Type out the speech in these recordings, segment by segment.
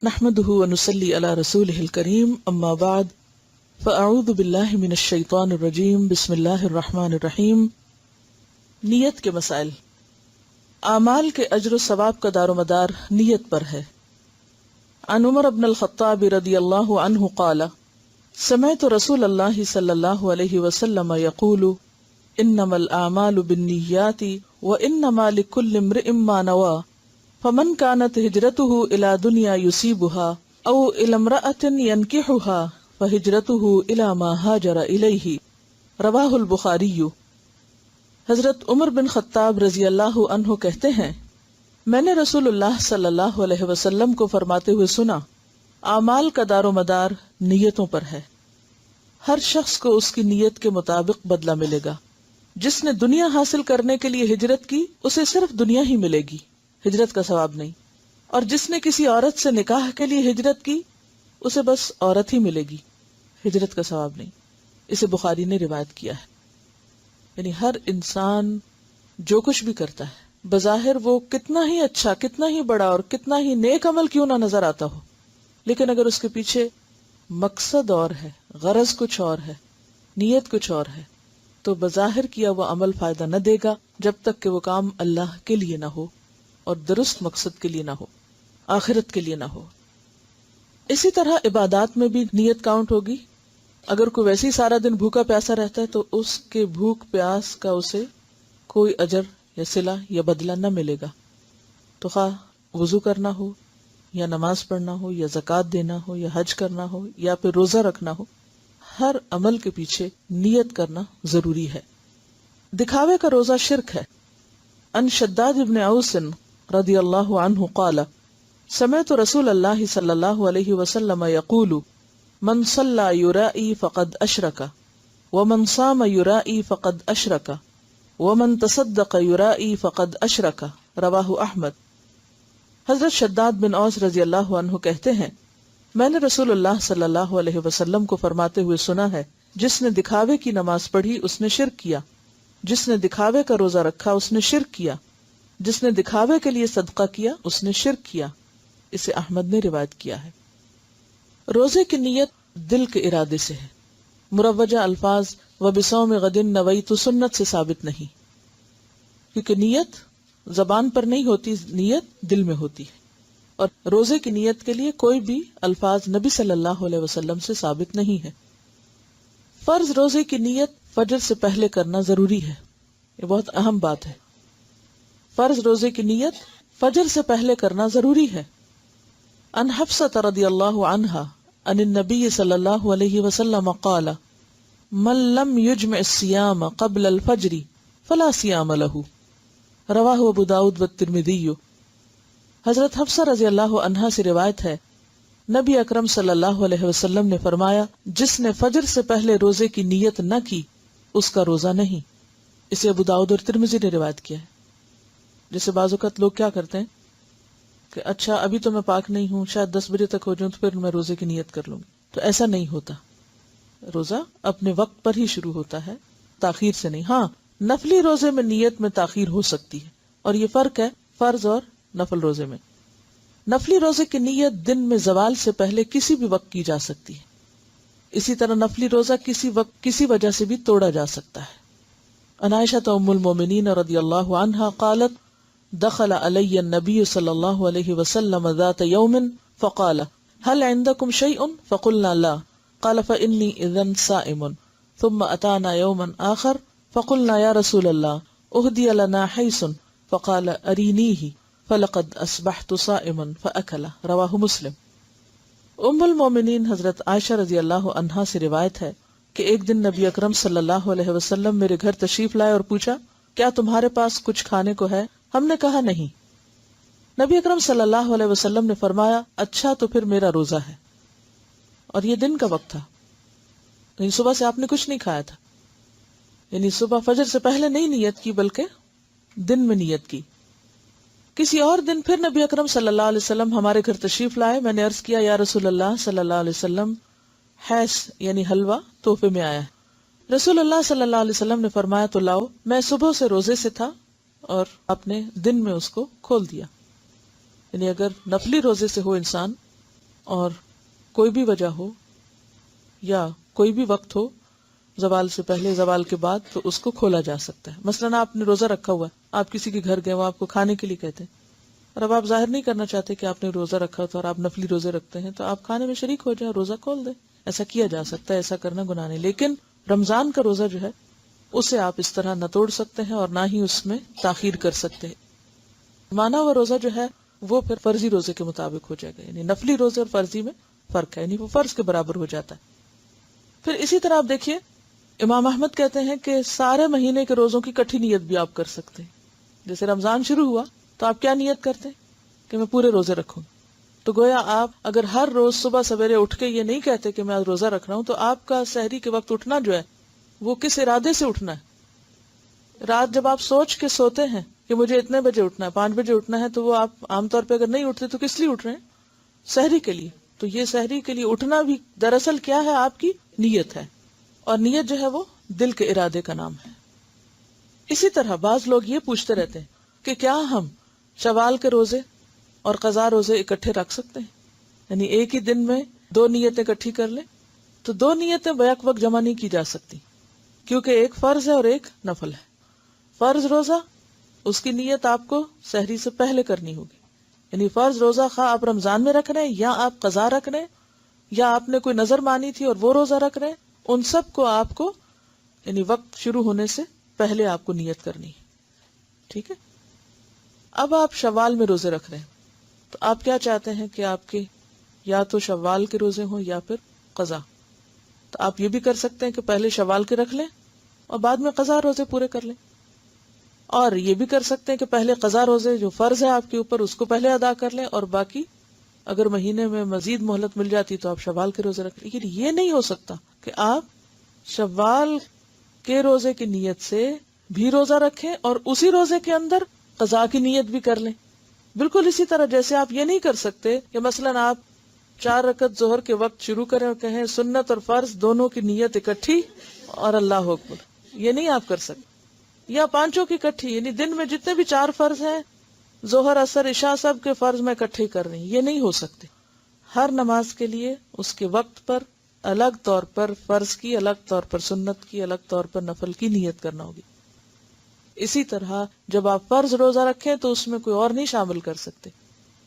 نحمده ونصلي على رسوله الكريم اما بعد فاعوذ باللہ من الشیطان الرجیم بسم اللہ الرحمن الرحیم۔ نیت کے مسائل۔ اعمال کے اجر و ثواب کا دار و مدار نیت پر ہے۔ عن عمر بن الخطاب رضی اللہ عنہ قال سمعت رسول اللہ صلی اللہ علیہ وسلم یقول انما الاعمال بالنیات وانما لكل امرئ ما نوى فمن كانت هجرته الى دنیا يصيبها او الى امرأة ينكحها فهجرته الى ما هاجر الیہ، رواہ البخاری۔ حضرت عمر بن خطاب رضی اللہ عنہ کہتے ہیں میں نے رسول اللہ صلی اللہ علیہ وسلم کو فرماتے ہوئے سنا، اعمال کا دار و مدار نیتوں پر ہے، ہر شخص کو اس کی نیت کے مطابق بدلہ ملے گا۔ جس نے دنیا حاصل کرنے کے لیے ہجرت کی اسے صرف دنیا ہی ملے گی، ہجرت کا ثواب نہیں، اور جس نے کسی عورت سے نکاح کے لیے ہجرت کی اسے بس عورت ہی ملے گی، ہجرت کا ثواب نہیں۔ اسے بخاری نے روایت کیا ہے۔ یعنی ہر انسان جو کچھ بھی کرتا ہے بظاہر وہ کتنا ہی اچھا، کتنا ہی بڑا اور کتنا ہی نیک عمل کیوں نہ نظر آتا ہو، لیکن اگر اس کے پیچھے مقصد اور ہے، غرض کچھ اور ہے، نیت کچھ اور ہے، تو بظاہر کیا وہ عمل فائدہ نہ دے گا جب تک کہ وہ کام اللہ کے لیے نہ ہو اور درست مقصد کے لیے نہ ہو، آخرت کے لیے نہ ہو۔ اسی طرح عبادات میں بھی نیت کاؤنٹ ہوگی۔ اگر کوئی ویسے ہی سارا دن بھوکا پیاسا رہتا ہے تو اس کے بھوک پیاس کا اسے کوئی اجر یا صلہ یا بدلہ نہ ملے گا۔ تو خواہ وضو کرنا ہو یا نماز پڑھنا ہو یا زکوٰۃ دینا ہو یا حج کرنا ہو یا پھر روزہ رکھنا ہو، ہر عمل کے پیچھے نیت کرنا ضروری ہے۔ دکھاوے کا روزہ شرک ہے۔ ان شداد ابن اوس رضی اللہ عنہ قال سمعت رسول اللہ صلی اللہ علیہ وسلم یقول من صلی یرائی فقد اشرک ومن صام یرائی فقد اشرک ومن تصدق یرائی فقد اشرک، رواہ احمد۔ حضرت شداد بن اوس رضی اللہ عنہ کہتے ہیں میں نے رسول اللہ صلی اللہ علیہ وسلم کو فرماتے ہوئے سنا ہے، جس نے دکھاوے کی نماز پڑھی اس نے شرک کیا، جس نے دکھاوے کا روزہ رکھا اس نے شرک کیا، جس نے دکھاوے کے لیے صدقہ کیا اس نے شرک کیا۔ اسے احمد نے روایت کیا ہے۔ روزے کی نیت دل کے ارادے سے ہے۔ مروجہ الفاظ وبصوم غد نویت سنت سے ثابت نہیں، کیونکہ نیت زبان پر نہیں ہوتی، نیت دل میں ہوتی ہے، اور روزے کی نیت کے لیے کوئی بھی الفاظ نبی صلی اللہ علیہ وسلم سے ثابت نہیں ہے۔ فرض روزے کی نیت فجر سے پہلے کرنا ضروری ہے، یہ بہت اہم بات ہے۔ فرض روزے کی نیت فجر سے پہلے کرنا ضروری ہے۔ ان حفصہ رضی اللہ عنہا ان النبی صلی اللہ علیہ وسلم قال من لم یجمع الصیام قبل الفجر فلا صیام له، رواہ ابو داؤد والترمذی۔ حضرت حفصہ رضی اللہ عنہا سے روایت ہے نبی اکرم صلی اللہ علیہ وسلم نے فرمایا جس نے فجر سے پہلے روزے کی نیت نہ کی اس کا روزہ نہیں۔ اسے ابو داؤد اور ترمذی نے روایت کیا ہے۔ جیسے بعض اوقات لوگ کیا کرتے ہیں کہ اچھا ابھی تو میں پاک نہیں ہوں، شاید 10 بجے تک ہو جاؤں تو پھر میں روزے کی نیت کر لوں گی، تو ایسا نہیں ہوتا۔ روزہ اپنے وقت پر ہی شروع ہوتا ہے، تاخیر سے نہیں۔ ہاں نفلی روزے میں نیت میں تاخیر ہو سکتی ہے، اور یہ فرق ہے فرض اور نفل روزے میں۔ نفلی روزے کی نیت دن میں زوال سے پہلے کسی بھی وقت کی جا سکتی ہے، اسی طرح نفلی روزہ کسی وقت کسی وجہ سے بھی توڑا جا سکتا ہے۔ عن عائشہ ام المومنین رضی اللہ عنہا قالت دخل علی النبی صلی اللہ علیہ وسلم ذات یوم فقال هل عندكم شيء فقلنا لا قال فإني إذن صائم ثم أتانا يوما آخر فقلنا يا رسول الله أهدي لنا حيث فقال أرينيه فلقد أصبحت صائما فأكل، رواہ مسلم۔ ام المومنین حضرت عائشہ رضی اللہ عنہا سے روایت ہے کہ ایک دن نبی اکرم صلی اللہ علیہ وسلم میرے گھر تشریف لائے اور پوچھا کیا تمہارے پاس کچھ کھانے کو ہے؟ ہم نے کہا نہیں۔ نبی اکرم صلی اللہ علیہ وسلم نے فرمایا اچھا تو پھر میرا روزہ ہے، اور یہ دن کا وقت تھا، یعنی صبح سے آپ نے کچھ نہیں کھایا تھا، یعنی صبح فجر سے پہلے نہیں نیت کی بلکہ دن میں نیت کی۔ کسی اور دن پھر نبی اکرم صلی اللہ علیہ وسلم ہمارے گھر تشریف لائے، میں نے عرض کیا یا رسول اللہ صلی اللہ علیہ وسلم حیث یعنی حلوہ تحفے میں آیا ہے۔ رسول اللہ صلی اللہ علیہ وسلم نے فرمایا تو لاؤ۔ میں صبح سے روزے سے تھا اور آپ نے دن میں اس کو کھول دیا۔ یعنی اگر نفلی روزے سے ہو انسان اور کوئی بھی وجہ ہو یا کوئی بھی وقت ہو، زوال سے پہلے زوال کے بعد، تو اس کو کھولا جا سکتا ہے. مثلاً آپ نے روزہ رکھا ہوا ہے، آپ کسی کے گھر گئے، وہ آپ کو کھانے کے لیے کہتے ہیں، اور اب آپ ظاہر نہیں کرنا چاہتے کہ آپ نے روزہ رکھا تو، اور آپ نفلی روزے رکھتے ہیں، تو آپ کھانے میں شریک ہو جائیں، روزہ کھول دیں. ایسا کیا جا سکتا ہے، ایسا کرنا گناہ نہیں. لیکن رمضان کا روزہ جو ہے اسے آپ اس طرح نہ توڑ سکتے ہیں اور نہ ہی اس میں تاخیر کر سکتے ہیں. مانا ہوا روزہ جو ہے وہ پھر فرضی روزے کے مطابق ہو جائے گا، یعنی نفلی روزے اور فرضی میں فرق ہے، یعنی وہ فرض کے برابر ہو جاتا ہے. پھر اسی طرح آپ دیکھیے امام احمد کہتے ہیں کہ سارے مہینے کے روزوں کی کٹھی نیت بھی آپ کر سکتے ہیں. جیسے رمضان شروع ہوا تو آپ کیا نیت کرتے ہیں کہ میں پورے روزے رکھوں. تو گویا آپ اگر ہر روز صبح سویرے اٹھ کے یہ نہیں کہتے کہ میں آج روزہ رکھ رہا ہوں، تو آپ کا سحری کے وقت اٹھنا جو ہے وہ کس ارادے سے اٹھنا ہے. رات جب آپ سوچ کے سوتے ہیں کہ مجھے اتنے بجے اٹھنا ہے، 5 بجے اٹھنا ہے، تو وہ آپ عام طور پہ اگر نہیں اٹھتے تو کس لیے اٹھ رہے ہیں؟ سحری کے لیے. تو یہ سحری کے لیے اٹھنا بھی دراصل کیا ہے؟ آپ کی نیت ہے، اور نیت جو ہے وہ دل کے ارادے کا نام ہے. اسی طرح بعض لوگ یہ پوچھتے رہتے ہیں کہ کیا ہم شوال کے روزے اور قضا روزے اکٹھے رکھ سکتے ہیں، یعنی ایک ہی دن میں 2 نیتیں اکٹھی کر لیں؟ تو 2 نیتیں بیک وقت جمع نہیں کی جا سکتی، کیونکہ ایک فرض ہے اور ایک نفل ہے. فرض روزہ اس کی نیت آپ کو سحری سے پہلے کرنی ہوگی، یعنی فرض روزہ خواہ آپ رمضان میں رکھ رہے ہیں یا آپ قضا رکھ رہے ہیں یا آپ نے کوئی نظر مانی تھی اور وہ روزہ رکھ رہے ہیں، ان سب کو آپ کو یعنی وقت شروع ہونے سے پہلے آپ کو نیت کرنی ہے. ٹھیک ہے. اب آپ شوال میں روزے رکھ رہے ہیں، تو آپ کیا چاہتے ہیں کہ آپ کے یا تو شوال کے روزے ہوں یا پھر قضا. تو آپ یہ بھی کر سکتے ہیں کہ پہلے شوال کے رکھ لیں اور بعد میں قضا روزے پورے کر لیں، اور یہ بھی کر سکتے ہیں کہ پہلے قضا روزے جو فرض ہے آپ کے اوپر اس کو پہلے ادا کر لیں، اور باقی اگر مہینے میں مزید مہلت مل جاتی تو آپ شوال کے روزے رکھ لیں. لیکن یہ نہیں ہو سکتا کہ آپ شوال کے روزے کی نیت سے بھی روزہ رکھیں اور اسی روزے کے اندر قضا کی نیت بھی کر لیں. بالکل اسی طرح جیسے آپ یہ نہیں کر سکتے کہ مثلاً آپ 4 رکعت ظہر کے وقت شروع کریں اور کہیں سنت اور فرض دونوں کی نیت اکٹھی اور اللہ اکبر، یہ نہیں آپ کر سکتے. یا 5 کی اکٹھی، یعنی دن میں جتنے بھی 4 فرض ہیں، ظہر اثر عشاء، سب کے فرض میں اکٹھے کر رہی ہیں، یہ نہیں ہو سکتے. ہر نماز کے لیے اس کے وقت پر الگ طور پر فرض کی، الگ طور پر سنت کی، الگ طور پر نفل کی نیت کرنا ہوگی. اسی طرح جب آپ فرض روزہ رکھیں تو اس میں کوئی اور نہیں شامل کر سکتے،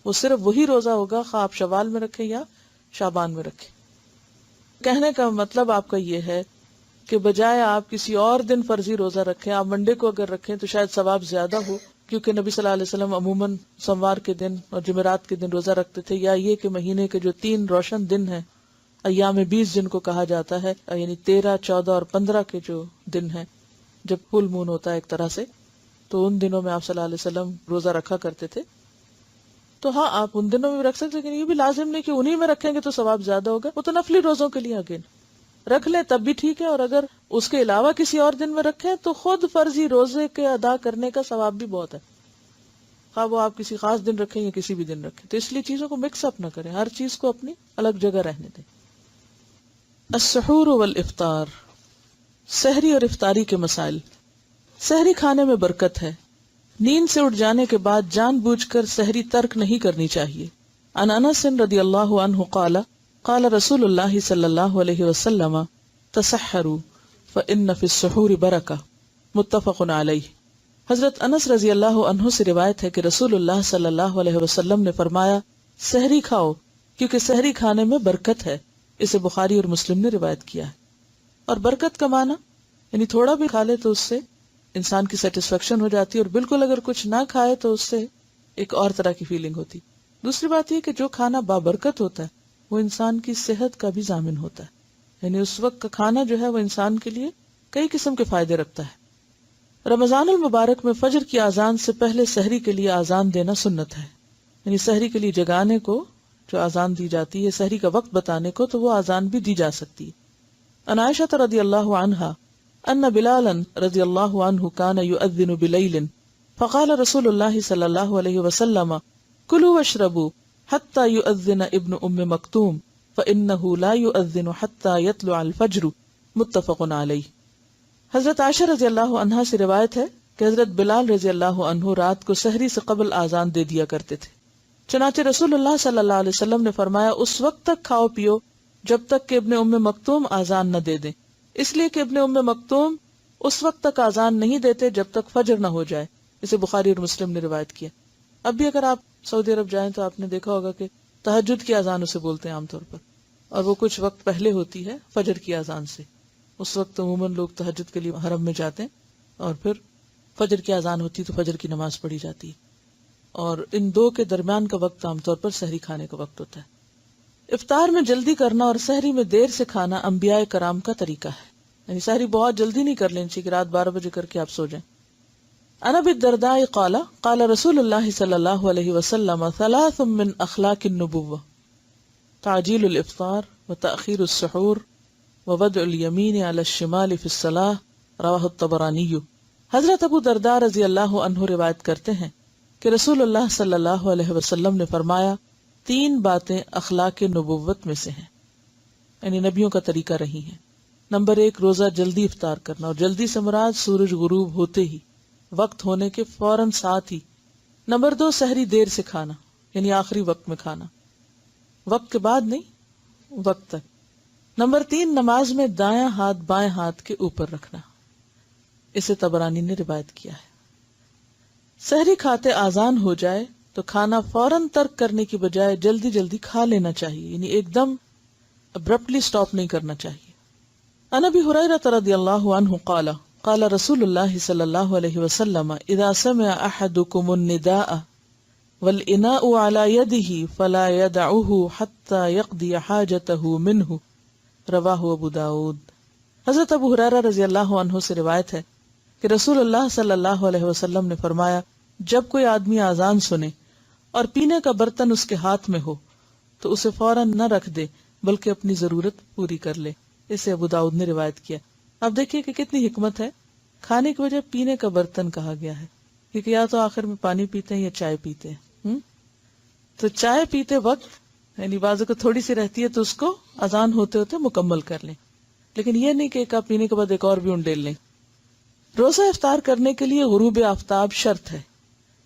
وہ صرف وہی روزہ ہوگا، خواہ آپ شوال میں رکھیں یا شعبان میں رکھیں. کہنے کا مطلب آپ کا یہ ہے کہ بجائے آپ کسی اور دن فرضی روزہ رکھیں، آپ منڈے کو اگر رکھیں تو شاید ثواب زیادہ ہو، کیونکہ نبی صلی اللہ علیہ وسلم عموماً سوموار کے دن اور جمعرات کے دن روزہ رکھتے تھے. یا یہ کہ مہینے کے جو 3 روشن دن ہیں، ایام 20 جن کو کہا جاتا ہے، یعنی 13، 14 اور 15 کے جو دن ہیں جب فل مون ہوتا ہے ایک طرح سے، تو ان دنوں میں آپ صلی اللہ علیہ وسلم روزہ رکھا کرتے تھے. تو ہاں آپ ان دنوں میں بھی رکھ سکتے، لیکن یہ بھی لازم نہیں کہ انہی میں رکھیں گے تو ثواب زیادہ ہوگا. وہ تو نفلی روزوں کے لیے اگین رکھ لیں تب بھی ٹھیک ہے، اور اگر اس کے علاوہ کسی اور دن میں رکھیں تو خود فرضی روزے کے ادا کرنے کا ثواب بھی بہت ہے، خواہ وہ آپ کسی خاص دن رکھیں یا کسی بھی دن رکھیں. تو اس لیے چیزوں کو مکس اپ نہ کریں، ہر چیز کو اپنی الگ جگہ رہنے دیں. السحور والافطار، سحری اور افطاری کے مسائل. سحری کھانے میں برکت ہے. نیند سے اٹھ جانے کے بعد جان بوجھ کر سحری ترک نہیں کرنی چاہیے. عن انس رضی اللہ عنہ قال قال رسول اللہ صلی اللہ علیہ وسلم تسحروا فإن فی السحور برکہ، متفق علیہ. حضرت انس رضی اللہ عنہ سے روایت ہے کہ رسول اللہ صلی اللہ علیہ وسلم نے فرمایا سحری کھاؤ کیونکہ سحری کھانے میں برکت ہے. اسے بخاری اور مسلم نے روایت کیا ہے. اور برکت کا معنی یعنی تھوڑا بھی کھا لے تو اس سے انسان کی سیٹسفیکشن ہو جاتی ہے، اور بالکل اگر کچھ نہ کھائے تو اس سے ایک اور طرح کی فیلنگ ہوتی. دوسری بات یہ کہ جو کھانا بابرکت ہوتا ہے وہ انسان کی صحت کا بھی ضامن ہوتا ہے، یعنی اس وقت کا کھانا جو ہے وہ انسان کے لیے کئی قسم کے فائدے رکھتا ہے. رمضان المبارک میں فجر کی اذان سے پہلے سحری کے لیے اذان دینا سنت ہے، یعنی سحری کے لیے جگانے کو جو اذان دی جاتی ہے، سحری کا وقت بتانے کو، تو وہ اذان بھی دی جا سکتی ہے. عن عائشہ رضی اللہ عنہا ان بلالا رضی اللہ عنہ کان یؤذن بلیل فقال رسول اللہ صلی اللہ علیہ وسلم کلوا واشربوا حتى يؤذن ابن ام مکتوم فانه لا يؤذن حتى يطلع الفجر، متفق علیہ. حضرت عائشہ رضی اللہ عنہا سے روایت ہے کہ حضرت بلال رضی اللہ عنہ رات کو سحری سے قبل اذان دے دیا کرتے تھے. چنانچہ رسول اللہ صلی اللہ علیہ وسلم نے فرمایا اس وقت تک کھاؤ پیو جب تک کہ ابن ام مکتوم آذان نہ دے دیں، اس لیے کہ ابن ام مکتوم اس وقت تک آذان نہیں دیتے جب تک فجر نہ ہو جائے. اسے بخاری اور مسلم نے روایت کیا. اب بھی اگر آپ سعودی عرب جائیں تو آپ نے دیکھا ہوگا کہ تہجد کی اذان اسے بولتے ہیں عام طور پر، اور وہ کچھ وقت پہلے ہوتی ہے فجر کی اذان سے. اس وقت عموماً لوگ تہجد کے لیے حرم میں جاتے ہیں اور پھر فجر کی اذان ہوتی تو فجر کی نماز پڑھی جاتی ہے، اور ان دو کے درمیان کا وقت عام طور پر سحری کھانے کا وقت ہوتا ہے. افطار میں جلدی کرنا اور سحری میں دیر سے کھانا انبیاء کرام کا طریقہ ہے، یعنی سحری بہت جلدی نہیں کر لینی چاہیے کہ رات 12 بجے کر کے آپ سو جائیں. عن ابی الدرداء قال قال رسول اللہ صلی اللہ علیہ وسلم ثلاث من اخلاق النبوة تعجیل الافطار وتأخیر السحور ووضع الیمین علی الشمال فی الصلاة رواہ الطبرانی. حضرت ابو درداء رضی اللہ عنہ روایت کرتے ہیں کہ رسول اللہ صلی اللہ علیہ وسلم نے فرمایا 3 باتیں اخلاق نبوت میں سے ہیں، یعنی نبیوں کا طریقہ رہی ہیں. نمبر 1 روزہ جلدی افطار کرنا، اور جلدی سے مراد سورج غروب ہوتے ہی، وقت ہونے کے فوراً ساتھ ہی. نمبر 2 سحری دیر سے کھانا، یعنی آخری وقت میں کھانا، وقت کے بعد نہیں، وقت تک. نمبر 3 نماز میں دایاں ہاتھ بائیں ہاتھ کے اوپر رکھنا. اسے طبرانی نے روایت کیا ہے. سحری کھاتے آذان ہو جائے تو کھانا فوراً ترک کرنے کی بجائے جلدی جلدی کھا لینا چاہیے، یعنی ایک دم ابرپٹلی سٹاپ نہیں کرنا چاہیے. عن ابی ہریرہ رضی اللہ عنہ قال قال رسول اللہ صلی اللہ علیہ وسلم اذا سمع احدکم النداء والاناء على يده فلا يدعه حتى يقضي حاجته منه رواہ ابو داود. حضرت ابو ہریرہ رضی اللہ عنہ سے روایت ہے کہ رسول اللہ صلی اللہ علیہ وسلم نے فرمایا جب کوئی آدمی آذان سنے اور پینے کا برتن اس کے ہاتھ میں ہو تو اسے فوراً نہ رکھ دے بلکہ اپنی ضرورت پوری کر لے. اسے ابو داؤد نے روایت کیا. اب دیکھیے کہ کتنی حکمت ہے، کھانے کی وجہ پینے کا برتن کہا گیا ہے، کیونکہ یا تو آخر میں پانی پیتے ہیں یا چائے پیتے ہیں. تو چائے پیتے وقت یعنی بازو کو تھوڑی سی رہتی ہے تو اس کو اذان ہوتے ہوتے مکمل کر لیں، لیکن یہ نہیں کہ ایک کپ پینے کے بعد ایک اور بھی انڈیل لیں. روزہ افطار کرنے کے لیے غروب آفتاب شرط ہے.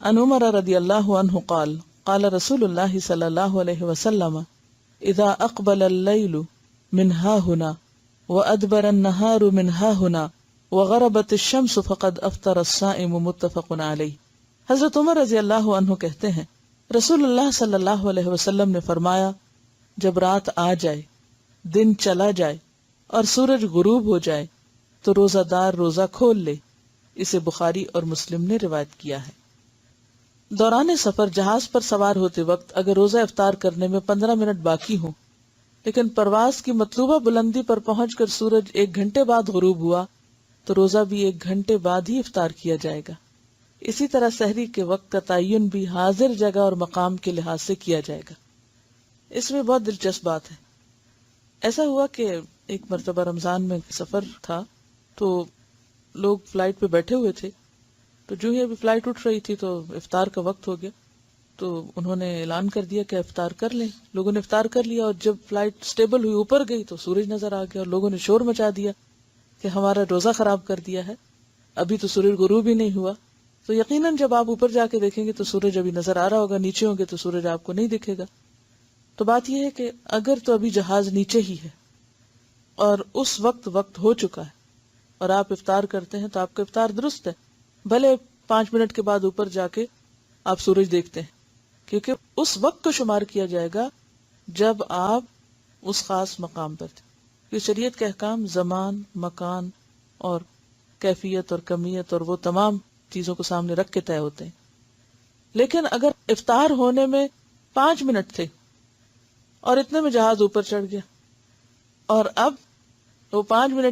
عن عمر رضی اللہ عنہ قال قال رسول اللہ صلی اللہ علیہ وسلم اذا اقبل اللیل من ها هنا وادبر النهار من ها هنا وغربت الشمس فقد افطر الصائم متفق علیہ. حضرت عمر رضی اللہ عنہ کہتے ہیں رسول اللہ صلی اللہ علیہ وسلم نے فرمایا جب رات آ جائے، دن چلا جائے اور سورج غروب ہو جائے تو روزہ دار روزہ کھول لے. اسے بخاری اور مسلم نے روایت کیا ہے. دوران سفر جہاز پر سوار ہوتے وقت اگر روزہ افطار کرنے میں 15 منٹ باقی ہوں لیکن پرواز کی مطلوبہ بلندی پر پہنچ کر سورج 1 گھنٹے بعد غروب ہوا تو روزہ بھی 1 گھنٹے بعد ہی افطار کیا جائے گا. اسی طرح سحری کے وقت کا تعین بھی حاضر جگہ اور مقام کے لحاظ سے کیا جائے گا. اس میں بہت دلچسپ بات ہے. ایسا ہوا کہ ایک مرتبہ رمضان میں سفر تھا تو لوگ فلائٹ پہ بیٹھے ہوئے تھے، تو جو ہی ابھی فلائٹ اٹھ رہی تھی تو افطار کا وقت ہو گیا، تو انہوں نے اعلان کر دیا کہ افطار کر لیں. لوگوں نے افطار کر لیا اور جب فلائٹ سٹیبل ہوئی اوپر گئی تو سورج نظر آ گیا اور لوگوں نے شور مچا دیا کہ ہمارا روزہ خراب کر دیا ہے، ابھی تو سورج غروب ہی نہیں ہوا. تو یقیناً جب آپ اوپر جا کے دیکھیں گے تو سورج ابھی نظر آ رہا ہوگا، نیچے ہوں گے تو سورج آپ کو نہیں دکھے گا. تو بات یہ ہے کہ اگر تو ابھی جہاز نیچے ہی ہے اور اس وقت ہو چکا ہے اور آپ افطار کرتے ہیں تو آپ کا افطار درست ہے، بھلے 5 منٹ کے بعد اوپر جا کے آپ سورج دیکھتے ہیں، کیونکہ اس وقت کو شمار کیا جائے گا جب آپ اس خاص مقام پر تھے. کہ شریعت کے احکام زمان، مکان اور کیفیت اور کمیت اور وہ تمام چیزوں کو سامنے رکھ کے طے ہوتے ہیں. لیکن اگر افطار ہونے میں 5 منٹ تھے اور اتنے میں جہاز اوپر چڑھ گیا اور اب وہ 5 منٹ